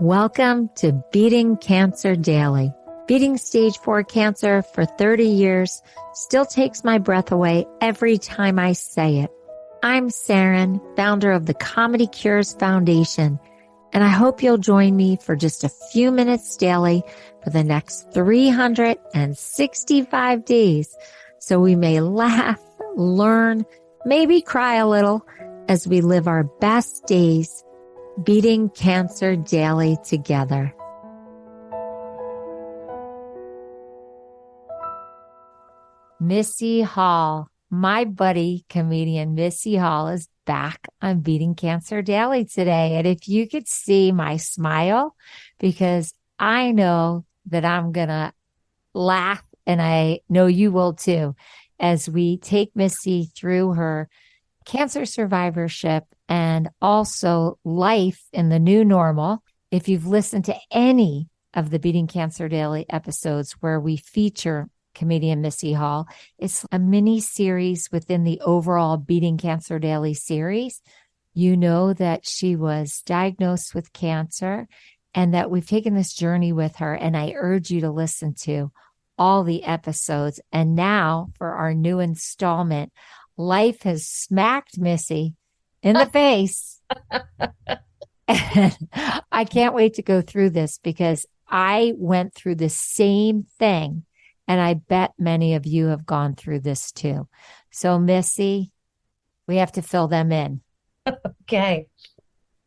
Welcome to Beating Cancer Daily. Beating stage 4 cancer for 30 years still takes my breath away every time I say it. I'm Saranne, founder of the ComedyCures Foundation, and I hope you'll join me for just a few minutes daily for the next 365 days so we may laugh, learn, maybe cry a little as we live our best days beating cancer daily together. Missy Hall, my buddy, comedian Missy Hall, is back on Beating Cancer Daily today. And if you could see my smile, because I know that I'm going to laugh, and I know you will too, as we take Missy through her cancer survivorship and also life in the new normal. If you've listened to any of the Beating Cancer Daily episodes where we feature comedian Missy Hall, it's a mini series within the overall Beating Cancer Daily series. You know that she was diagnosed with cancer and that we've taken this journey with her. And I urge you to listen to all the episodes. And now for our new installment, life has smacked Missy in the face. And I can't wait to go through this because I went through the same thing. And I bet many of you have gone through this too. So Missy, we have to fill them in. Okay.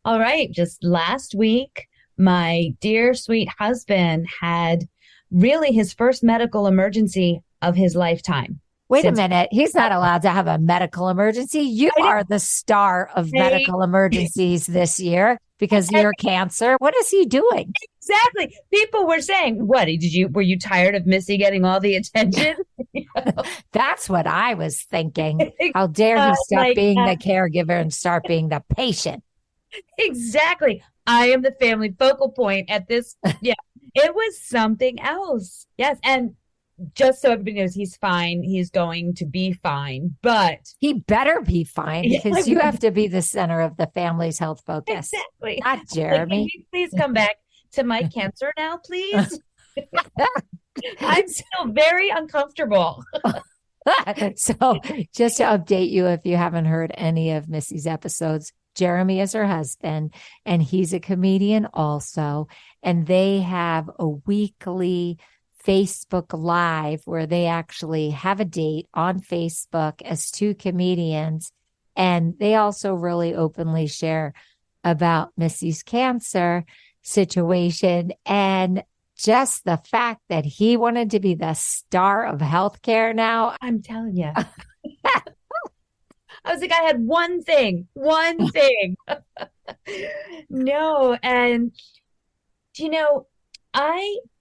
All right. Just last week, my dear sweet husband had really his first medical emergency of his lifetime. Wait a minute. He's not allowed to have a medical emergency. You are the star of medical emergencies this year because of your cancer. What is he doing? Exactly. People were saying, were you tired of Missy getting all the attention? That's what I was thinking. How dare he stop being the caregiver and start being the patient? Exactly. I am the family focal point at this. Yeah, it was something else. Yes. And just so everybody knows, he's fine. He's going to be fine, but he better be fine because you have to be the center of the family's health focus. Exactly. Not Jeremy. Can you please come back to my cancer now, please? I'm still very uncomfortable. So just to update you, if you haven't heard any of Missy's episodes, Jeremy is her husband and he's a comedian also. And they have a weekly Facebook Live where they actually have a date on Facebook as two comedians. And they also really openly share about Missy's cancer situation and just the fact that he wanted to be the star of healthcare now. I'm telling you. I was like, I had one thing. No. And,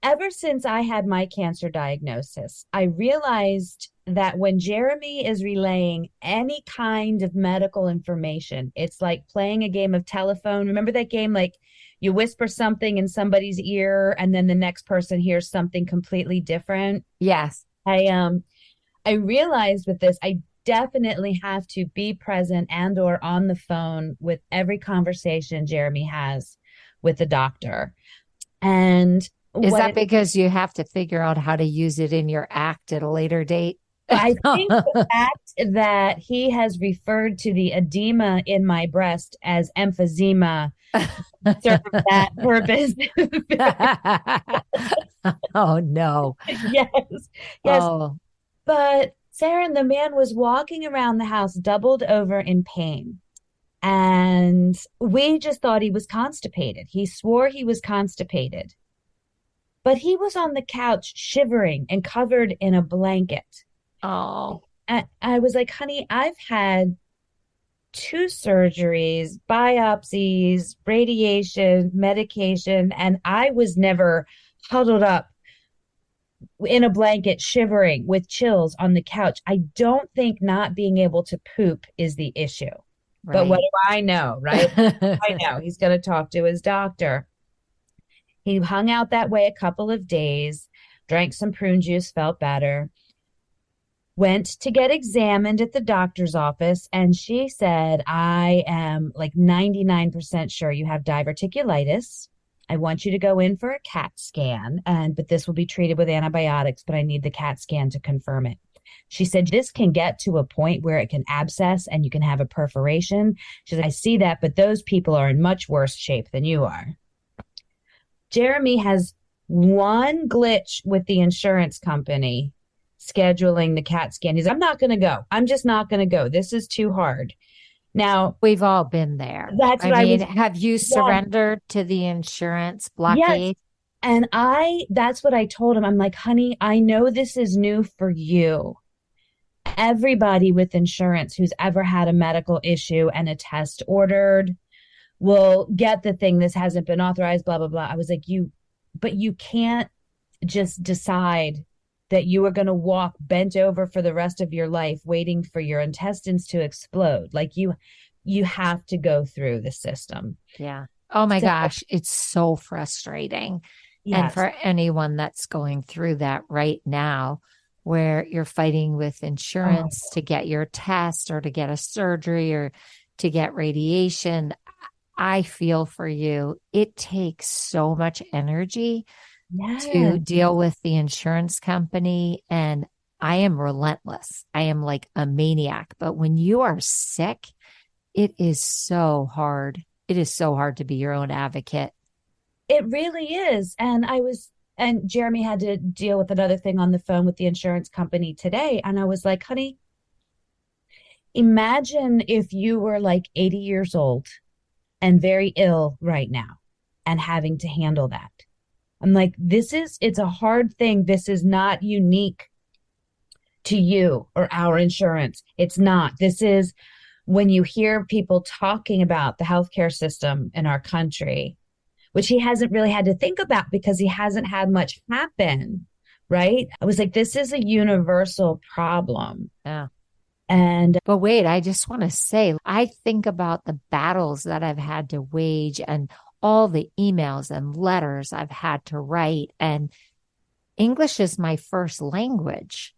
ever since I had my cancer diagnosis, I realized that when Jeremy is relaying any kind of medical information, it's like playing a game of telephone. Remember that game? Like you whisper something in somebody's ear and then the next person hears something completely different. Yes. I realized with this, I definitely have to be present and or on the phone with every conversation Jeremy has with the doctor. And is that because you have to figure out how to use it in your act at a later date? I think the fact that he has referred to the edema in my breast as emphysema serves that purpose. Oh, no. Yes. Oh. But Saranne, the man was walking around the house doubled over in pain. And we just thought he was constipated. He swore he was constipated. But he was on the couch shivering and covered in a blanket. Oh. And I was like, honey, I've had 2 surgeries, biopsies, radiation, medication, and I was never huddled up in a blanket shivering with chills on the couch. I don't think not being able to poop is the issue. Right. But what do I know, right? I know he's going to talk to his doctor. He hung out that way a couple of days, drank some prune juice, felt better, went to get examined at the doctor's office, and she said, I am like 99% sure you have diverticulitis. I want you to go in for a CAT scan, but this will be treated with antibiotics, but I need the CAT scan to confirm it. She said, this can get to a point where it can abscess and you can have a perforation. She said, I see that, but those people are in much worse shape than you are. Jeremy has one glitch with the insurance company scheduling the CAT scan. He's, I'm not going to go. I'm just not going to go. This is too hard. Now, We've all been there. that's I what I mean, was, have you yeah, surrendered to the insurance yes. blockade? And that's what I told him. I'm like, honey, I know this is new for you. Everybody with insurance who's ever had a medical issue and a test ordered will get the thing. This hasn't been authorized, blah, blah, blah. I was like, but you can't just decide that you are going to walk bent over for the rest of your life waiting for your intestines to explode. Like you have to go through the system. Yeah. Oh my So, gosh, it's so frustrating. And yes. for anyone that's going through that right now, where you're fighting with Oh, insurance to get your test or to get a surgery or to get radiation, I feel for you. It takes so much energy to yes. deal with the insurance company. And I am relentless. I am like a maniac. But when you are sick, it is so hard. It is so hard to be your own advocate. It really is. And Jeremy had to deal with another thing on the phone with the insurance company today. And I was like, honey, imagine if you were like 80 years old and very ill right now and having to handle that. I'm like, it's a hard thing. This is not unique to you or our insurance. It's not. This is when you hear people talking about the healthcare system in our country, which he hasn't really had to think about because he hasn't had much happen. Right. I was like, this is a universal problem. Yeah. And But wait, I just want to say, I think about the battles that I've had to wage and all the emails and letters I've had to write. And English is my first language.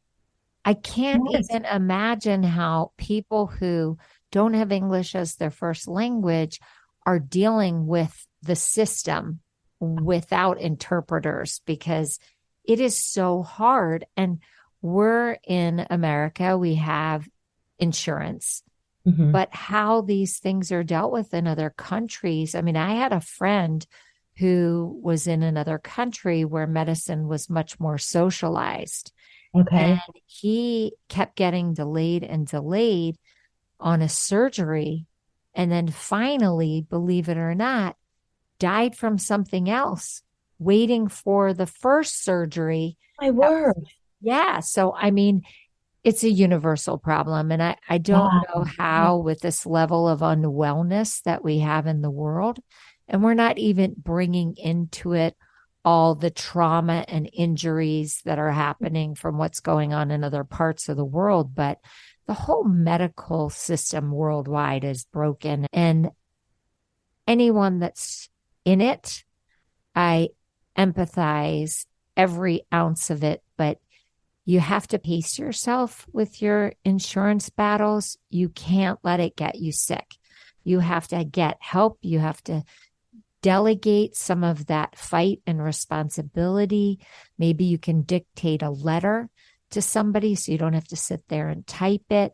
I can't yes. even imagine how people who don't have English as their first language are dealing with the system without interpreters because it is so hard. And we're in America, we have insurance, Mhm. but how these things are dealt with in other countries. I mean, I had a friend who was in another country where medicine was much more socialized. And Okay. he kept getting delayed and delayed on a surgery. And then finally, believe it or not, died from something else, waiting for the first surgery. My word. Yeah. So, I mean, it's a universal problem. And I don't know Wow. how, with this level of unwellness that we have in the world, and we're not even bringing into it all the trauma and injuries that are happening from what's going on in other parts of the world. But the whole medical system worldwide is broken. And anyone that's in it, I empathize every ounce of it. But you have to pace yourself with your insurance battles. You can't let it get you sick. You have to get help. You have to delegate some of that fight and responsibility. Maybe you can dictate a letter to somebody so you don't have to sit there and type it.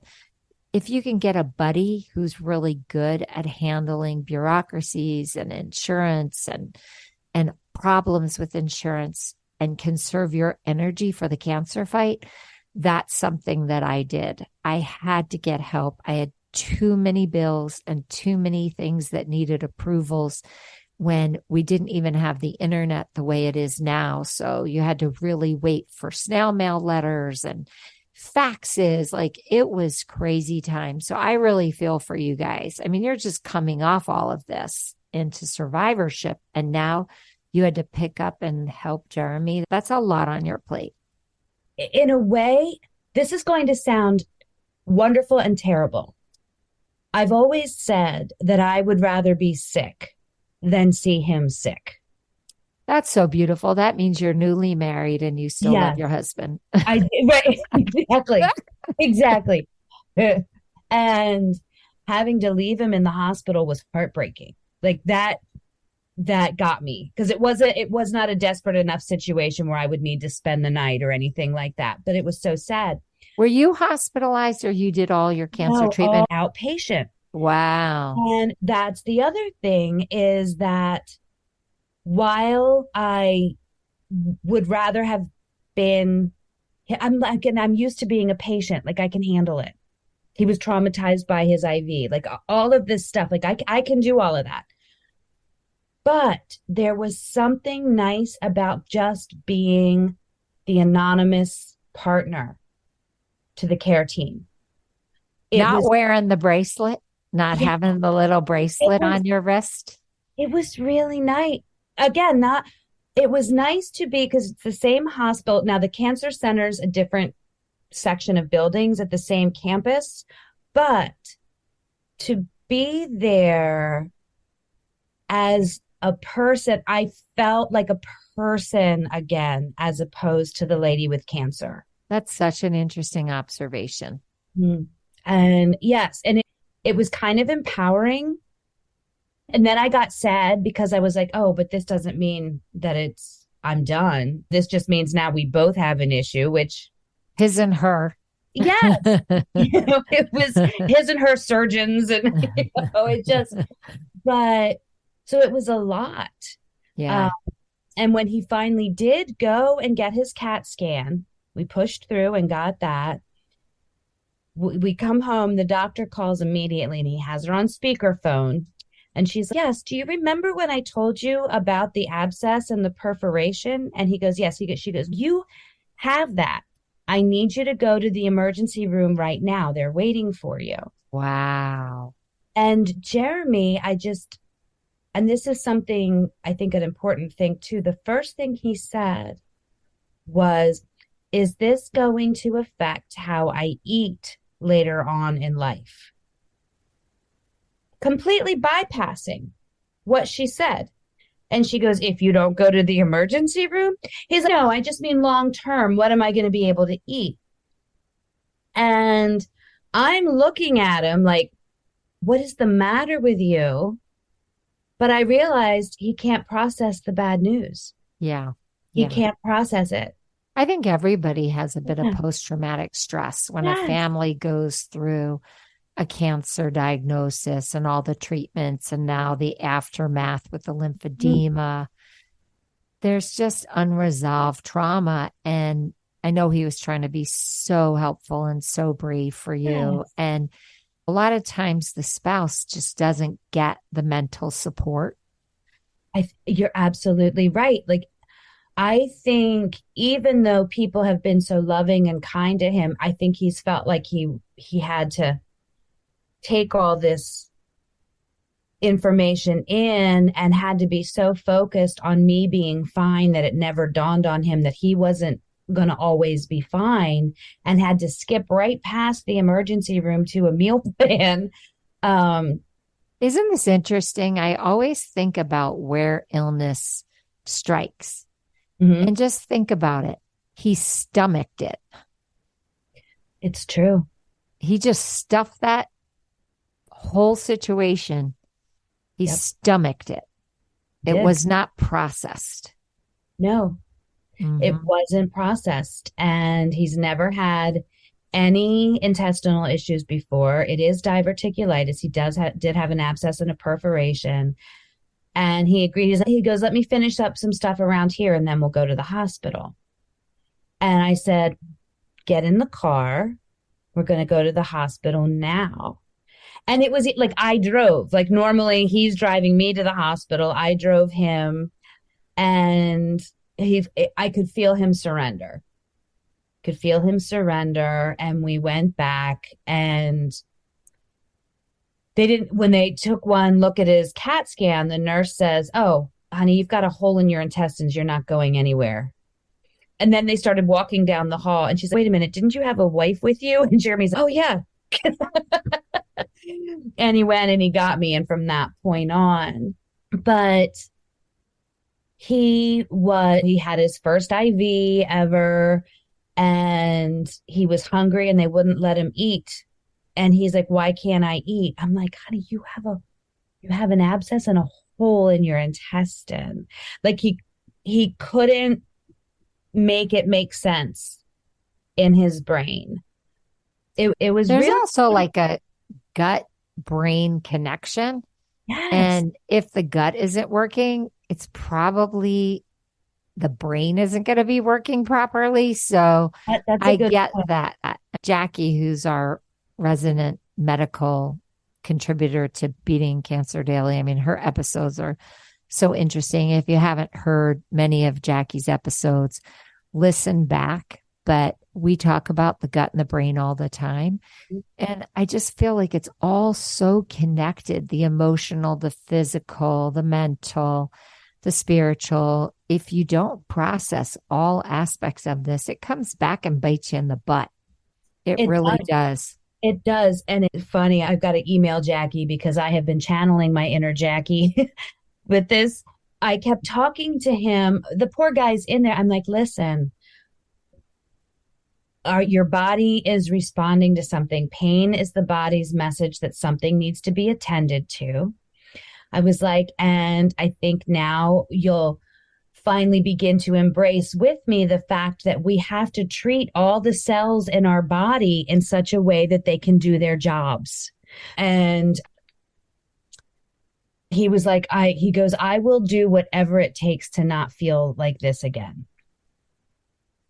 If you can get a buddy who's really good at handling bureaucracies and insurance and problems with insurance and conserve your energy for the cancer fight, that's something that I did. I had to get help. I had too many bills and too many things that needed approvals when we didn't even have the internet the way it is now. So you had to really wait for snail mail letters and faxes. Like it was crazy time. So I really feel for you guys. I mean, you're just coming off all of this into survivorship, and now you had to pick up and help Jeremy. That's a lot on your plate. In a way, this is going to sound wonderful and terrible. I've always said that I would rather be sick than see him sick. That's so beautiful. That means you're newly married and you still love Yes, your husband. right, exactly, exactly. And having to leave him in the hospital was heartbreaking. Like that, that got me, because it was not a desperate enough situation where I would need to spend the night or anything like that. But it was so sad. Were you hospitalized or you did all your cancer No, all treatment? outpatient. Wow. And that's the other thing, is that while I would rather have been, I'm like, and I'm used to being a patient, like I can handle it. He was traumatized by his IV, like all of this stuff. Like I can do all of that. But there was something nice about just being the anonymous partner to the care team. It Not was, wearing the bracelet, not yeah, having the little it bracelet was, on your wrist. it was really nice. Again, not, it was nice to be, because it's the same hospital. Now, the cancer center's a different section of buildings at the same campus, but to be there as a person, I felt like a person again, as opposed to the lady with cancer. That's such an interesting observation. Mm. And yes, and it was kind of empowering. And then I got sad because I was like, oh, but this doesn't mean that I'm done. This just means now we both have an issue, which, His and her. yes, it was his and her surgeons. And, it just, but so it was a lot. Uh, Yeah. and when he finally did go and get his CAT scan, we pushed through and got that. We come home, the doctor calls immediately and he has her on speakerphone. And she's like, yes, do you remember when I told you about the abscess and the perforation? And he goes, yes. She goes, you have that. I need you to go to the emergency room right now. They're waiting for you. Wow. And Jeremy, and this is something I think an important thing too. The first thing he said was, is this going to affect how I eat later on in life? Completely bypassing what she said. And she goes, if you don't go to the emergency room? He's like, no, I just mean long term. What am I going to be able to eat? And I'm looking at him like, what is the matter with you? But I realized he can't process the bad news. Yeah. He Yeah. can't process it. I think everybody has a bit of Yeah. post-traumatic stress when a Yes. family goes through a cancer diagnosis and all the treatments and now the aftermath with the Mm. lymphedema. There's just unresolved trauma. And I know he was trying to be so helpful and so brave for you. Yes. And a lot of times the spouse just doesn't get the mental support. You're absolutely right. Like, I think even though people have been so loving and kind to him, I think he's felt like he had to take all this information in and had to be so focused on me being fine that it never dawned on him that he wasn't going to always be fine, and had to skip right past the emergency room to a meal plan. Um, Isn't this interesting? I always think about where illness strikes mhm. and just think about it. He stomached it. It's true. He just stuffed that whole situation. He Yep. stomached it. It Did. was not processed. No, it Hmm. wasn't processed. And he's never had any intestinal issues before. It is diverticulitis. He did have an abscess and a perforation. And he agreed. He goes, let me finish up some stuff around here and then we'll go to the hospital. And I said, get in the car. We're going to go to the hospital now. And it was like I drove. Like normally he's driving me to the hospital. I drove him, and I could feel him surrender. Could feel him surrender. And we went back, and they didn't, when they took one look at his CAT scan, the nurse says, oh, honey, you've got a hole in your intestines. You're not going anywhere. And then they started walking down the hall, and she's like, wait a minute, didn't you have a wife with you? And Jeremy's like, oh yeah. And he went and he got me. And from that point on, but he had his first IV ever, and he was hungry and they wouldn't let him eat. And he's like, why can't I eat? I'm like, honey, you have an abscess and a hole in your intestine. Like he couldn't make it make sense in his brain. It was There's really, also like a gut brain connection. yes, And if the gut isn't working, it's probably the brain isn't going to be working properly. So that's a I good get point. that. Jackie, who's our resident medical contributor to Beating Cancer Daily, I mean, her episodes are so interesting. If you haven't heard many of Jackie's episodes, listen back. But we talk about the gut and the brain all the time. And I just feel like it's all so connected, the emotional, the physical, the mental, the spiritual. If you don't process all aspects of this, it comes back and bites you in the butt. It It really does. does. It does. And it's funny. I've got to email Jackie because I have been channeling my inner Jackie with this. I kept talking to him. The poor guy's in there. I'm like, listen, your body is responding to something. Pain is the body's message that something needs to be attended to. I was like, and I think now you'll finally begin to embrace with me the fact that we have to treat all the cells in our body in such a way that they can do their jobs. And he was like, he goes, I will do whatever it takes to not feel like this again.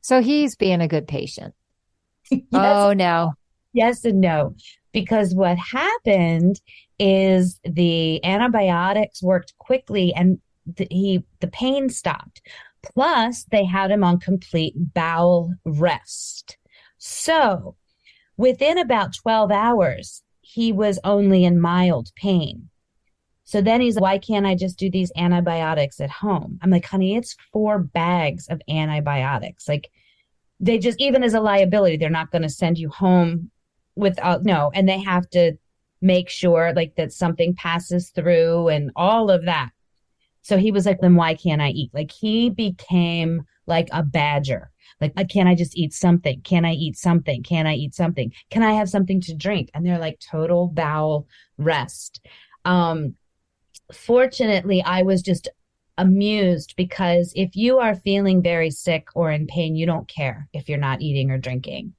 So he's being a good patient. Yes, Oh, no. yes, and no. Because what happened is the antibiotics worked quickly and the pain stopped. Plus, they had him on complete bowel rest. So within about 12 hours, he was only in mild pain. So then he's like, why can't I just do these antibiotics at home? I'm like, honey, it's 4 bags of antibiotics. Like, they just, even as a liability, they're not going to send you home without, no. And they have to make sure like that something passes through and all of that. So he was like, then why can't I eat? Like he became like a badger. Like, can I just eat something? Can I eat something? Can I eat something? Can I have something to drink? And they're like total bowel rest. Um, Fortunately, I was just amused because if you are feeling very sick or in pain, you don't care if you're not eating or drinking.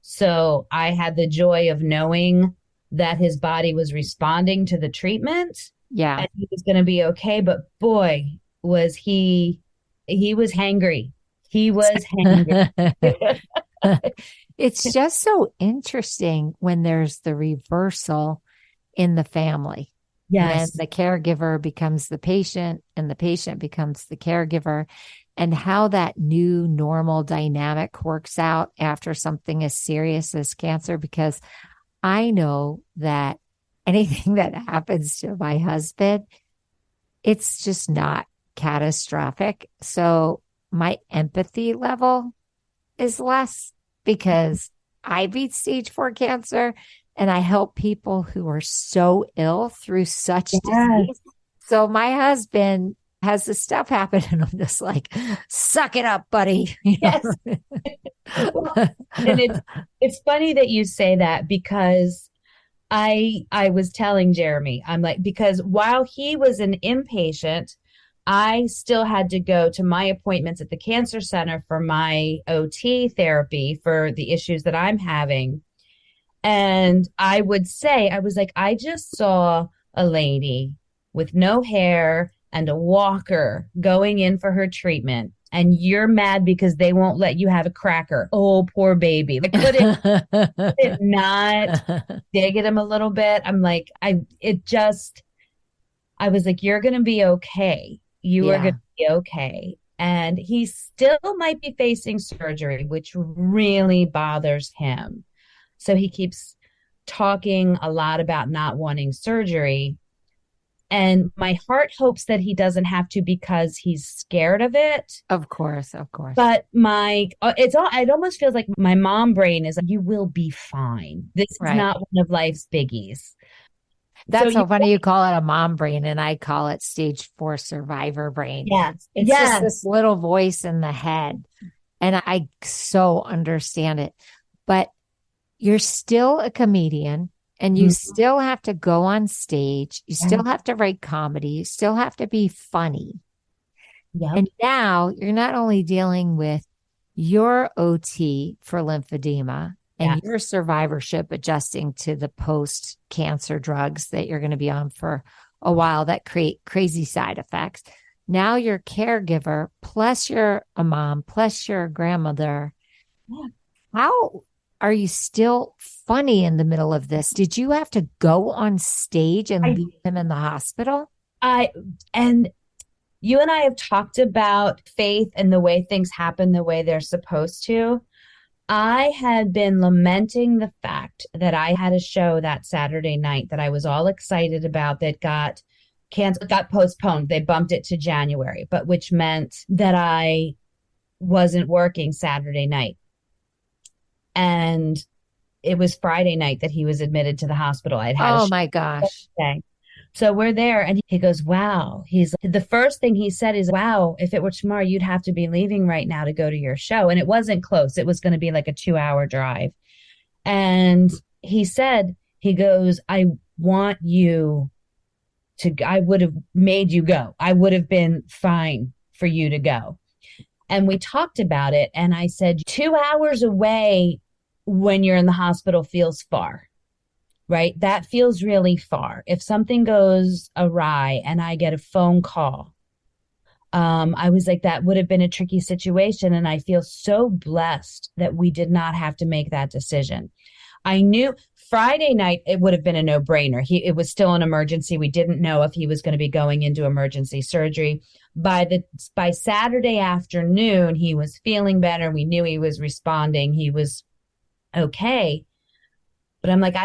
So I had the joy of knowing that his body was responding to the treatment Yeah. and he was going to be okay. But boy, was he was hangry. He was hangry. It's just so interesting when there's the reversal in the family, when Yes. the caregiver becomes the patient and the patient becomes the caregiver, and how that new normal dynamic works out after something as serious as cancer. Because I know that anything that happens to my husband, it's just not catastrophic. So my empathy level is less because I beat stage 4 cancer and I help people who are so ill through such Yes. disease. So my husband has this stuff happen and I'm just like, suck it up, buddy. Yes. Well, and it's funny that you say that because I was telling Jeremy, I'm like, because while he was an inpatient, I still had to go to my appointments at the cancer center for my OT therapy for the issues that I'm having. And I would say, I was like, I just saw a lady with no hair and a walker going in for her treatment. And you're mad because they won't let you have a cracker. Oh, poor baby. Like, could it not dig at him a little bit? I'm like, I was like, you're going to be okay. You are going Yeah, to be okay. And he still might be facing surgery, which really bothers him. So he keeps talking a lot about not wanting surgery. And my heart hopes that he doesn't have to because he's scared of it. of course, of course. But it almost feels like my mom brain is like, you will be fine. This is Right. not one of life's biggies. So That's so funny you call it a mom brain and I call it stage 4 survivor brain. yes, It's just yes, this little voice in the head. And I so understand it. But you're still a comedian and you Mhm. still have to go on stage. You Yeah. still have to write comedy. You still have to be funny. Yep. And now you're not only dealing with your OT for lymphedema and Yes. your survivorship adjusting to the post cancer drugs that you're going to be on for a while that create crazy side effects. Now you're caregiver, plus you're a mom, plus you're a grandmother. Yeah. How are you still funny in the middle of this? Did you have to go on stage and I, leave him in the hospital? I, and you and I have talked about faith and the way things happen the way they're supposed to. I had been lamenting the fact that I had a show that Saturday night that I was all excited about that got canceled, got postponed. They bumped it to January, but which meant that I wasn't working Saturday night. And it was Friday night that he was admitted to the hospital. I'd had a Oh show my gosh. Thursday. So we're there and he goes, wow. He's the first thing he said is, wow, if it were tomorrow, you'd have to be leaving right now to go to your show. And it wasn't close. It was going to be like a 2 hour drive. And he said, he goes, I want you to, I would have made you go. I would have been fine for you to go. And we talked about it. And I said, 2 hours away when you're in the hospital feels far, right? That feels really far. If something goes awry and I get a phone call, I was like, that would have been a tricky situation. And I feel so blessed that we did not have to make that decision. I knew Friday night it would have been a no-brainer. It was still an emergency. We didn't know if he was going to be going into emergency surgery. By Saturday afternoon, he was feeling better. We knew he was responding. He was okay. But I'm like,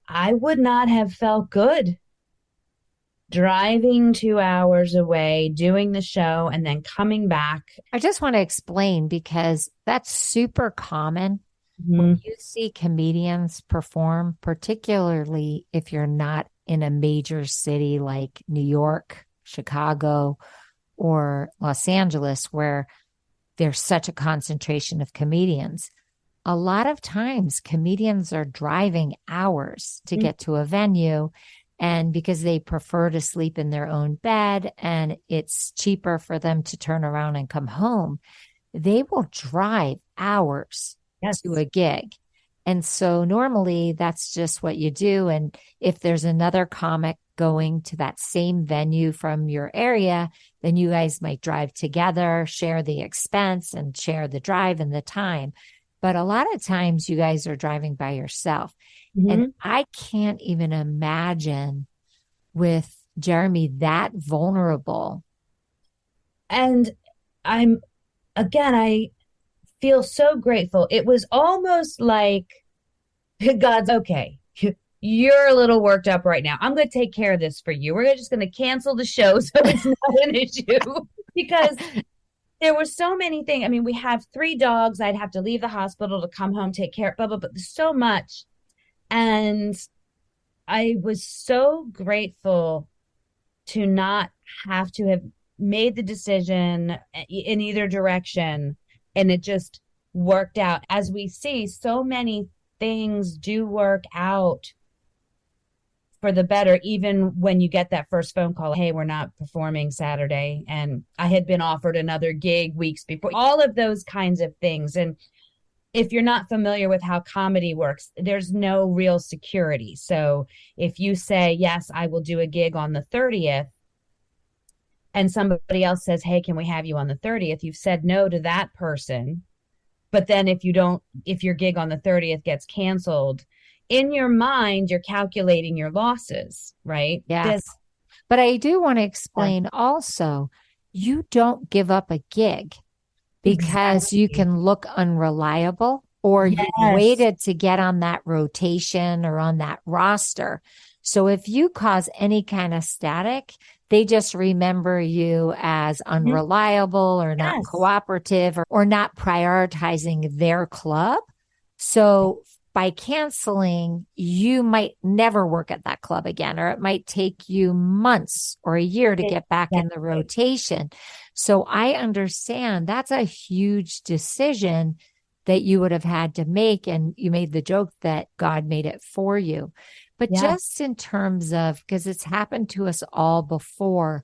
I would not have felt good driving 2 hours away, doing the show, and then coming back. I just want to explain because that's super common when Mhm. you see comedians perform, particularly if you're not in a major city like New York, Chicago, or Los Angeles, where there's such a concentration of comedians. A lot of times, comedians are driving hours to get to a venue. And because they prefer to sleep in their own bed and it's cheaper for them to turn around and come home, they will drive hours to Yes. a gig. And so normally that's just what you do. And if there's another comic going to that same venue from your area, then you guys might drive together, share the expense and share the drive and the time. But a lot of times you guys are driving by yourself. And Mm-hmm. I can't even imagine with Jeremy that vulnerable. And I'm, again, I feel so grateful. It was almost like God's okay. You're a little worked up right now. I'm going to take care of this for you. We're just going to cancel the show so it's not an issue because there were so many things. I mean, we have 3 dogs. I'd have to leave the hospital to come home, take care of blah, blah, blah. There's so much. And I was so grateful to not have to have made the decision in either direction. And it just worked out. As we see, so many things do work out for the better, even when you get that first phone call, hey, we're not performing Saturday. And I had been offered another gig weeks before, all of those kinds of things. And if you're not familiar with how comedy works, there's no real security. So if you say, yes, I will do a gig on the 30th, and somebody else says, hey, can we have you on the 30th? You've said no to that person. But then if your gig on the 30th gets canceled, in your mind, you're calculating your losses, right? Yes. But I do want to Yeah, explain also, you don't give up a gig because you exactly. can look unreliable or you've Yes. waited to get on that rotation or on that roster. So if you cause any kind of static, they just remember you as Mhm. unreliable or not Yes. cooperative or not prioritizing their club. So by canceling, you might never work at that club again, or it might take you months or a year to get back in the Exactly. rotation. So I understand that's a huge decision that you would have had to make. And you made the joke that God made it for you. But Yeah. just in terms of, because it's happened to us all before,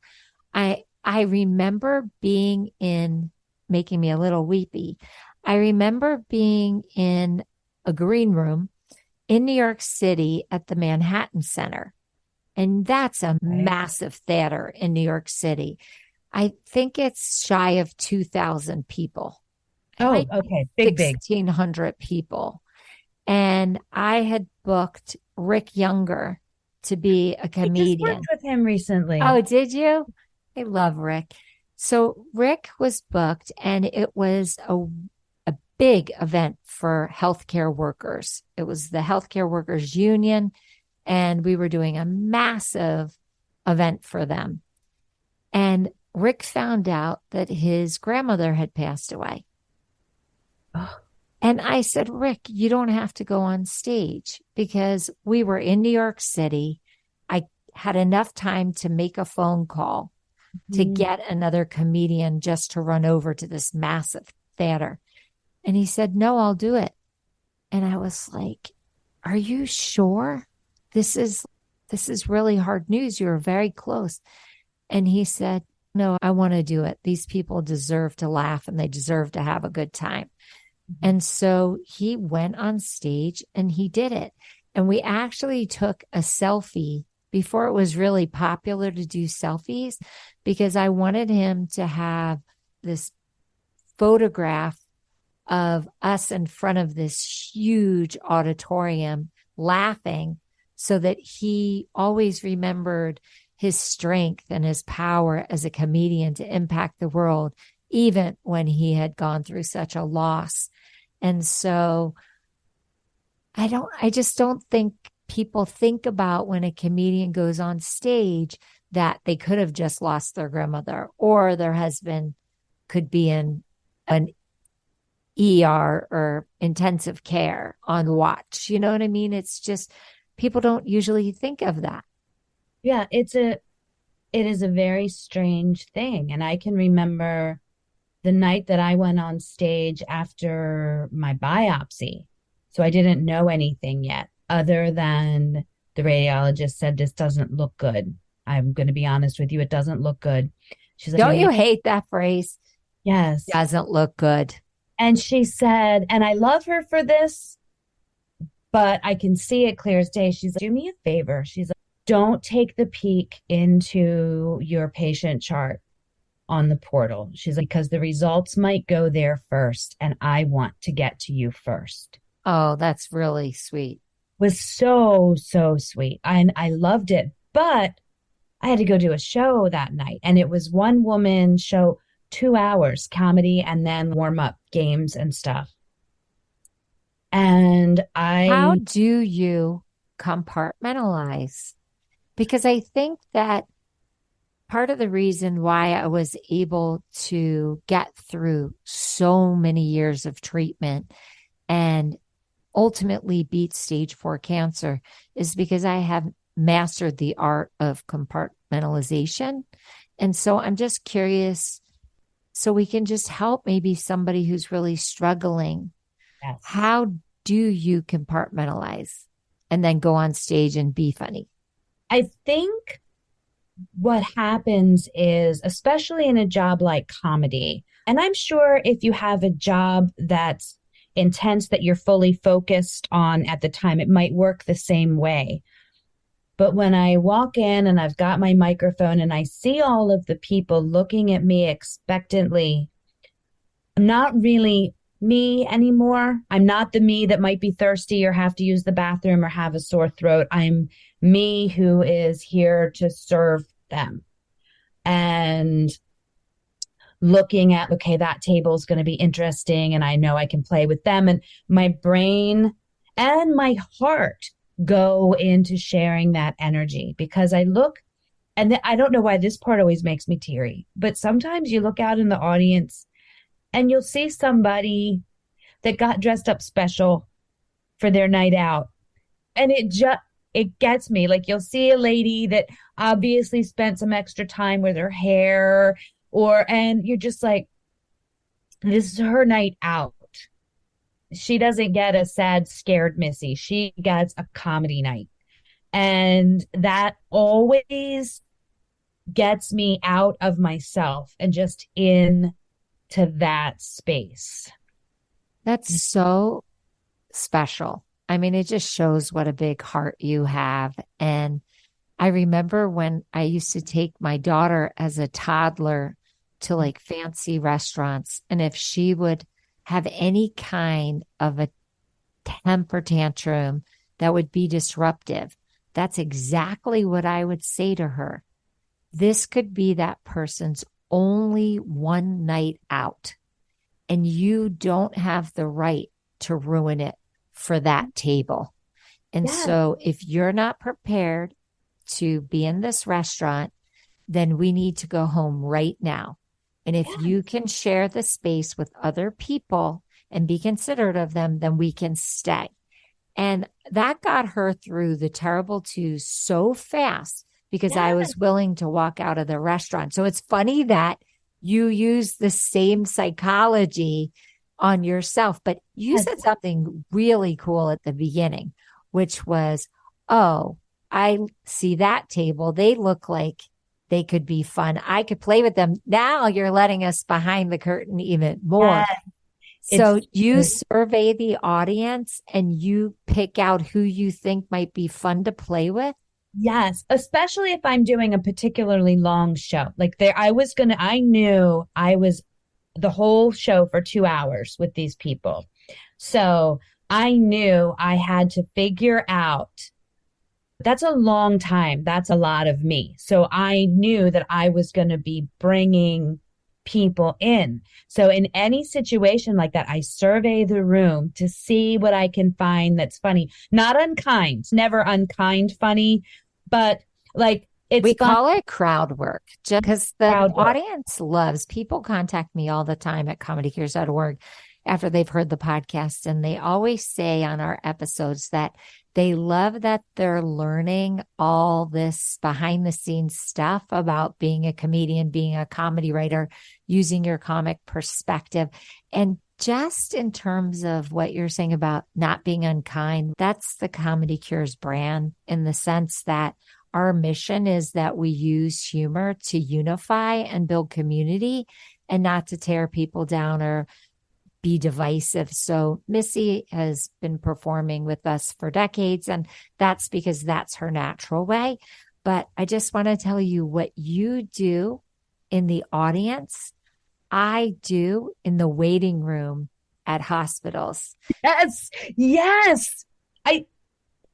I remember being in, making me a little weepy. I remember being in a green room in New York City at the Manhattan Center. And that's a Okay. massive theater in New York City. I think it's shy of 2,000 people. It Oh, might be okay. Big, big. 1,600 people. And I had booked Rick Younger to be a I just worked comedian. with him recently. Oh, did you? I love Rick. So Rick was booked, and it was a big event for healthcare workers. It was the Healthcare Workers Union, and we were doing a massive event for them. And Rick found out that his grandmother had passed away. Oh, And I said, Rick, you don't have to go on stage because we were in New York City. I had enough time to make a phone call to mhm. get another comedian just to run over to this massive theater. And he said, no, I'll do it. And I was like, are you sure? This is this is really hard news. You're very close. And he said, no, I want to do it. These people deserve to laugh and they deserve to have a good time. And so he went on stage and he did it. And we actually took a selfie before it was really popular to do selfies because I wanted him to have this photograph of us in front of this huge auditorium laughing so that he always remembered his strength and his power as a comedian to impact the world, even when he had gone through such a loss. And so I just don't think people think about when a comedian goes on stage that they could have just lost their grandmother or their husband could be in an ER or intensive care on watch. You know what I mean? It's just people don't usually think of that. Yeah, it is a very strange thing. And I can remember the night that I went on stage after my biopsy. So I didn't know anything yet, other than the radiologist said, this doesn't look good. I'm going to be honest with you, it doesn't look good. She's like, Don't doing you it. hate that phrase? Yes. Doesn't look good. And she said, and I love her for this, but I can see it clear as day. She's like, do me a favor. She's like, don't take the peek into your patient chart on the portal. She's like, because the results might go there first, and I want to get to you first. Oh, that's really sweet. Was so, so sweet. And I loved it. But I had to go do a show that night, and it was one woman show, 2 hours comedy, and then warm up games and stuff. And How I, do you compartmentalize? Because I think that part of the reason why I was able to get through so many years of treatment and ultimately beat stage 4 cancer is because I have mastered the art of compartmentalization. And so I'm just curious, so we can just help maybe somebody who's really struggling. yes, How do you compartmentalize and then go on stage and be funny? I think what happens is, especially in a job like comedy, and I'm sure if you have a job that's intense that you're fully focused on at the time, it might work the same way. But when I walk in and I've got my microphone and I see all of the people looking at me expectantly, I'm not really me anymore. I'm not the me that might be thirsty or have to use the bathroom or have a sore throat. I'm me who is here to serve them and looking at, okay, that table is going to be interesting and I know I can play with them. And my brain and my heart go into sharing that energy because I look, and I don't know why this part always makes me teary, but sometimes you look out in the audience and you'll see somebody that got dressed up special for their night out. And it gets me. Like you'll see a lady that obviously spent some extra time with her hair, and you're just like, this is her night out. she doesn't get a sad, scared Missy. She gets a comedy night. And that always gets me out of myself and just into that space. That's so special. I mean, it just shows what a big heart you have. And I remember when I used to take my daughter as a toddler to like fancy restaurants, and if she would have any kind of a temper tantrum that would be disruptive, that's exactly what I would say to her. This could be that person's only one night out, and you don't have the right to ruin it for that table. And Yes, so if you're not prepared to be in this restaurant, then we need to go home right now. And if you yes, can share the space with other people and be considerate of them, then we can stay. And that got her through the terrible twos so fast because I yes, was willing to walk out of the restaurant. So it's funny that you use the same psychology on yourself, but you yes, said something really cool at the beginning, which was, oh, I see that table. They look like they could be fun. I could play with them. Now you're letting us behind the curtain even more. yes. It's So you true. survey the audience and you pick out who you think might be fun to play with. Yes, especially if I'm doing a particularly long show. Like there, I knew I was the whole show for 2 hours with these people. So I knew I had to figure out that's a long time. That's a lot of me. So I knew that I was going to be bringing people in. So in any situation like that, I survey the room to see what I can find that's funny. Not unkind, never unkind funny, but like it's We fun call it crowd work just because the crowd work. audience loves people contact me all the time at ComedyCures.org after they've heard the podcast. And they always say on our episodes that they love that they're learning all this behind the scenes stuff about being a comedian, being a comedy writer, using your comic perspective. And just in terms of what you're saying about not being unkind, that's the Comedy Cures brand in the sense that our mission is that we use humor to unify and build community and not to tear people down or be divisive. So Missy has been performing with us for decades, and that's because that's her natural way. But I just want to tell you what you do in the audience, I do in the waiting room at hospitals. Yes, yes. I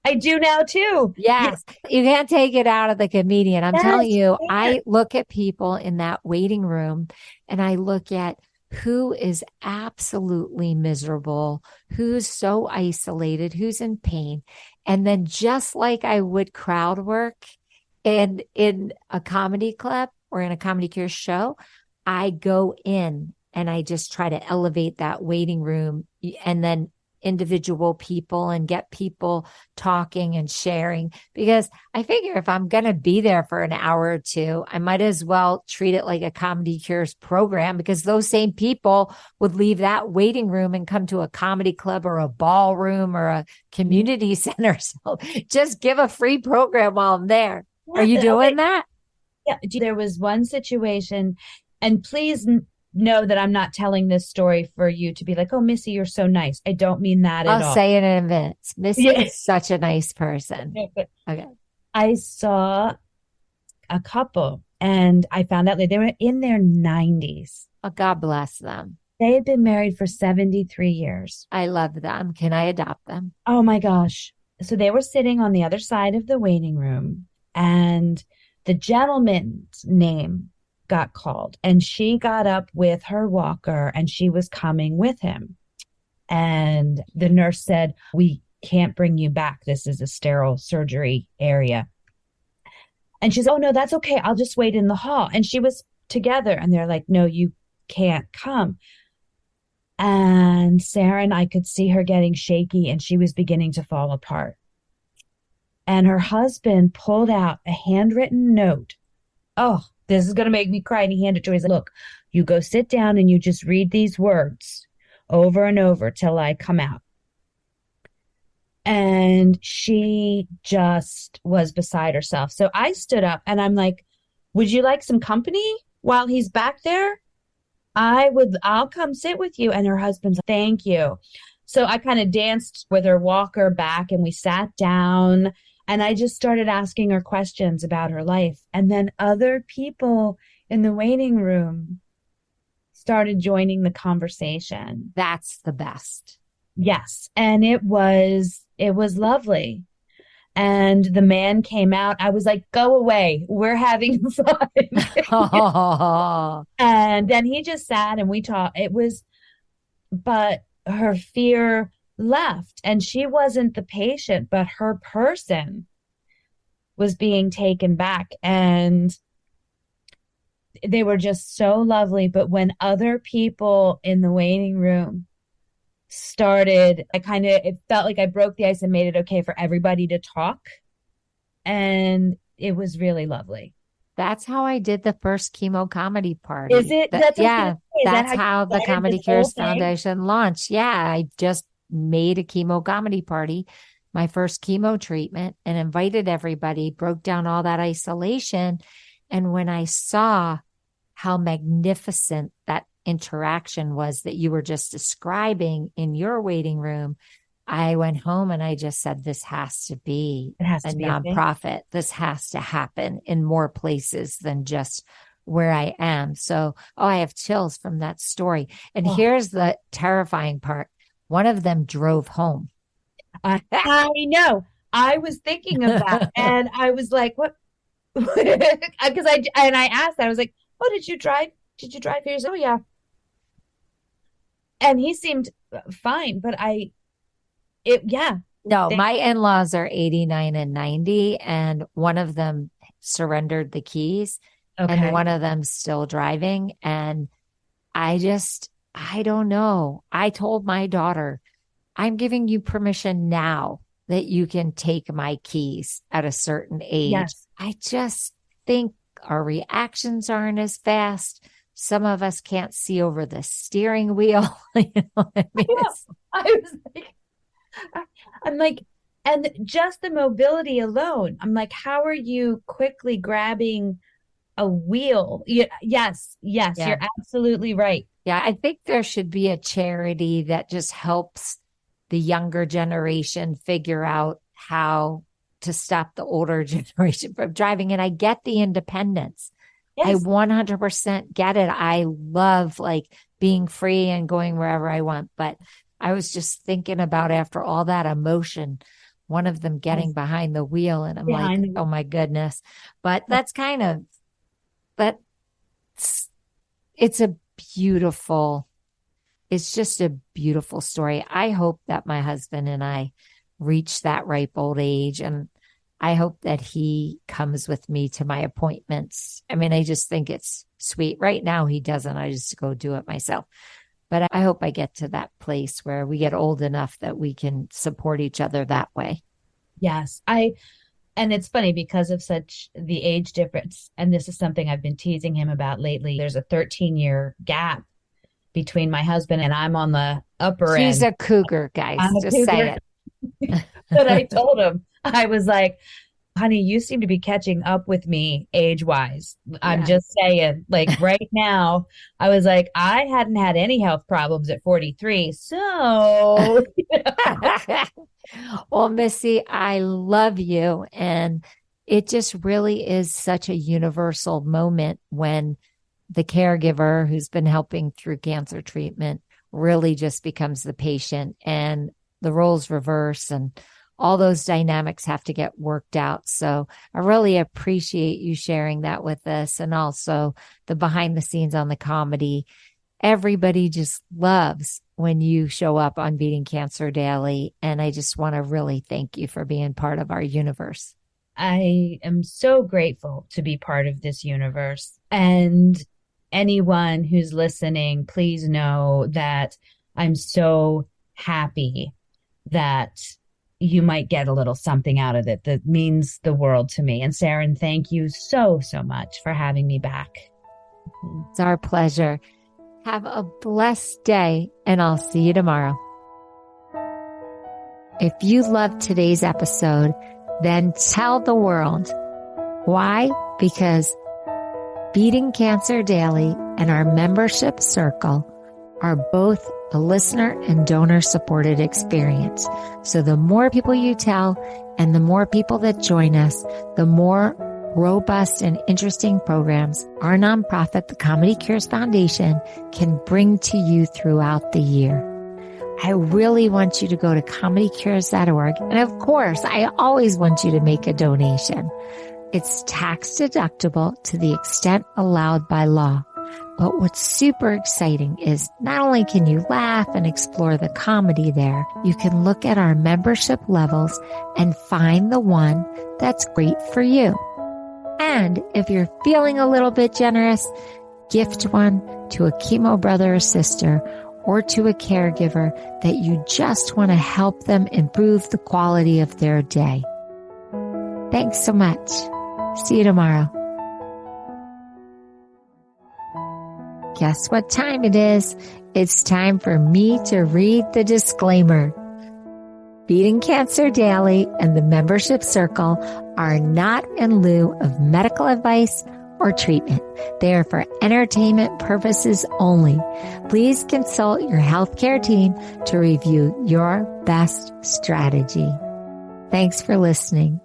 I do now too. Yes, Yes, you can't take it out of the comedian. I'm telling yes, you, yes, I look at people in that waiting room and I look at who is absolutely miserable, who's so isolated, who's in pain. And then just like I would crowd work in a comedy club or in a comedy cure show, I go in and I just try to elevate that waiting room and then individual people and get people talking and sharing because I figure if I'm going to be there for an hour or two, I might as well treat it like a Comedy Cures program because those same people would leave that waiting room and come to a comedy club or a ballroom or a community center. So just give a free program while I'm there. Are yes. you Okay, doing that? yeah. There was one situation, and please know that I'm not telling this story for you to be like, "Oh, Missy, you're so nice." I don't mean that at I'll all. say it in a minute. Missy Yeah. is such a nice person. Okay. I saw a couple, and I found out that they were in their 90s. Oh, God bless them. They had been married for 73 years. I love them. Can I adopt them? Oh my gosh. So they were sitting on the other side of the waiting room, and the gentleman's name got called, and she got up with her walker and she was coming with him. And the nurse said, "We can't bring you back. This is a sterile surgery area." And she's, "Oh, no, that's okay. I'll just wait in the hall." And she was together, and they're like, "No, you can't come." And Saranne, I could see her getting shaky and she was beginning to fall apart. And her husband pulled out a handwritten note. Oh, this is going to make me cry. And he handed it to her. He's like, "Look, you go sit down and you just read these words. over and over till I come out. And she just was beside herself. So I stood up and I'm like, would you like some company while he's back there? I'll come sit with you. And her husband's like, thank you. So I kind of danced with her walker back and we sat down and I just started asking her questions about her life. And then other people in the waiting room started joining the conversation. That's the best. Yes. And it was lovely. And the man came out. I was like, go away. We're having fun. Oh, And then he just sat and we talked. But her fear left. And she wasn't the patient, but her person was being taken back. And they were just so lovely. But when other people in the waiting room started, it felt like I broke the ice and made it okay for everybody to talk. And it was really lovely. that's how I did the first chemo comedy Is party. it? That, That's what I was yeah, gonna say. Is that that's how you how the started Comedy this whole Cures thing? Foundation launched. Yeah, I just made a chemo comedy party, my first chemo treatment, and invited everybody, broke down all that isolation. And when I saw how magnificent that interaction was that you were just describing in your waiting room, I went home and I just said, this has to be It has a to be a thing. nonprofit. This has to happen in more places than just where I am. So, oh, I have chills from that story. And Oh, here's the terrifying part. One of them drove home. I know. I was thinking of that, and I was like, "What?" Because I asked that. I was like, "Oh, did you drive? Did you drive here?" Oh, yeah. And he seemed fine, but yeah. No, They, my in-laws are 89 and 90, and one of them surrendered the keys and okay. one of them's still driving. And I don't know. I told my daughter, I'm giving you permission now that you can take my keys at a certain age. Yes. I just think our reactions aren't as fast. Some of us can't see over the steering wheel. You know what I I mean? know. I was like, I'm like, and just the mobility alone. I'm like, how are you quickly grabbing a wheel? Yes, yes, Yeah. you're absolutely right. Yeah. I think there should be a charity that just helps the younger generation figure out how to stop the older generation from driving. And I get the independence. I Yes, 100% get it. I love like being free and going wherever I want. But I was just thinking about after all that emotion, one of them getting yes, behind the wheel. And I'm like, behind the oh my goodness. But that's kind of, but it's a beautiful, it's just a beautiful story. I hope that my husband and I reach that ripe old age, and I hope that he comes with me to my appointments. I mean, I just think it's sweet. Right now, he doesn't. I just go do it myself. But I hope I get to that place where we get old enough that we can support each other that way. yes. And it's funny because of such the age difference. And this is something I've been teasing him about lately. There's a 13-year gap between my husband and I'm on the upper She's end. a cougar, I'm guys. a Just say cougar. it. But I told him, I was like, honey, you seem to be catching up with me age wise. I'm Yeah. just saying, like right now, I was like, I hadn't had any health problems at 43. So, Well, Missy, I love you. And it just really is such a universal moment when the caregiver who's been helping through cancer treatment really just becomes the patient and the roles reverse and all those dynamics have to get worked out. So I really appreciate you sharing that with us and also the behind the scenes on the comedy. Everybody just loves when you show up on Beating Cancer Daily. And I just want to really thank you for being part of our universe. I am so grateful to be part of this universe. And anyone who's listening, please know that I'm so happy that you might get a little something out of it that means the world to me. And Saranne, thank you so, so much for having me back. It's our pleasure. Have a blessed day, and I'll see you tomorrow. If you loved today's episode, then tell the world. Why? Because Beating Cancer Daily and our membership circle are both a listener and donor supported experience. So the more people you tell and the more people that join us, the more robust and interesting programs our nonprofit, the ComedyCures Foundation, can bring to you throughout the year. I really want you to go to ComedyCures.org. And of course, I always want you to make a donation. It's tax deductible to the extent allowed by law. But what's super exciting is not only can you laugh and explore the comedy there, you can look at our membership levels and find the one that's great for you. And if you're feeling a little bit generous, gift one to a chemo brother or sister or to a caregiver that you just want to help them improve the quality of their day. Thanks so much. See you tomorrow. Guess what time it is? It's time for me to read the disclaimer. Beating Cancer Daily and the membership circle are not in lieu of medical advice or treatment. They are for entertainment purposes only. Please consult your healthcare team to review your best strategy. Thanks for listening.